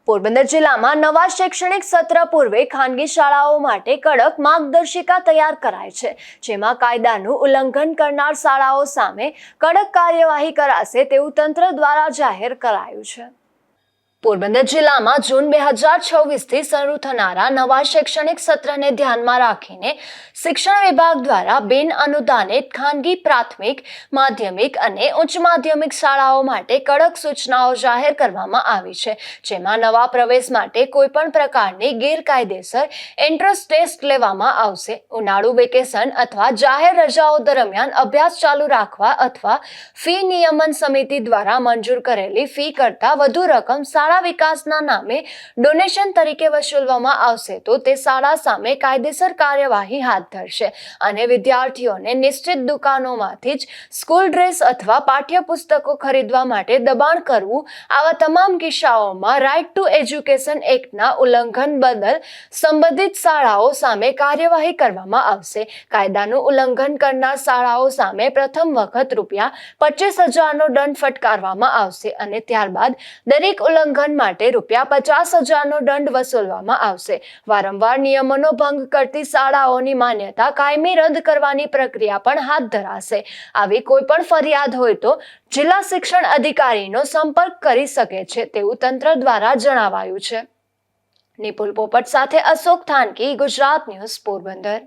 પોરબંદર જિલ્લામાં નવા શૈક્ષણિક સત્ર પૂર્વે ખાનગી શાળાઓ માટે કડક માર્ગદર્શિકા તૈયાર કરાઈ છે, જેમાં કાયદાનું ઉલ્લંઘન કરનાર શાળાઓ સામે કડક કાર્યવાહી કરાશે તેવું તંત્ર દ્વારા જાહેર કરાયું છે। પોરબંદર જિલ્લામાં જૂન 2026 થી શરૂ થનારા નવા શૈક્ષણિક સત્રને ધ્યાનમાં રાખીને શિક્ષણ વિભાગ દ્વારા બિન અનુદાનિત ખાનગી પ્રાથમિક, માધ્યમિક અને ઉચ્ચ માધ્યમિક શાળાઓ માટે કડક સૂચનાઓ જાહેર કરવામાં આવી છે, જેમાં નવા પ્રવેશ માટે કોઈપણ પ્રકારની ગેરકાયદેસર એન્ટ્રન્સ ટેસ્ટ લેવામાં આવશે। ઉનાળુ વેકેશન અથવા જાહેર રજાઓ દરમિયાન અભ્યાસ ચાલુ રાખવા અથવા ફી નિયમન સમિતિ દ્વારા મંજૂર કરેલી ફી કરતાં વધુ રકમ શાળા વિકાસના નામે ડોનેશન તરીકે વસૂલવામાં આવશે તો તે શાળા સામે કાયદેસર કાર્યવાહી હાથ ધરશે અને વિદ્યાર્થીઓને નિશ્ચિત દુકાનોમાંથી જ સ્કૂલ ડ્રેસ અથવા પાઠ્યપુસ્તકો ખરીદવા માટે દબાણ કરવું, આવા તમામ કિસ્સાઓમાં રાઇટ ટુ એજ્યુકેશન એક્ટના ઉલ્લંઘન બદલ સંબંધિત શાળાઓ સામે કાર્યવાહી કરવામાં આવશે। કાયદાનું ઉલ્લંઘન કરનાર શાળાઓ સામે પ્રથમ વખત ₹25,000નો દંડ ફટકારવામાં આવશે અને ત્યારબાદ દરેક ઉલ્લંઘન માટે ₹50,000નો દંડ વસૂલવામાં આવશે। વારંવાર નિયમોનો ભંગ કરતી શાળાઓની માન્યતા કાયમી રદ કરવાની પ્રક્રિયા પણ હાથ ધરાશે। આવી કોઈ પણ ફરિયાદ હોય તો જિલ્લા શિક્ષણ અધિકારીનો સંપર્ક કરી શકે છે તેવું તંત્ર દ્વારા જણાવાયું છે। નિપુલ પોપટ સાથે અશોક થાનકી, ગુજરાત ન્યૂઝ, પોરબંદર।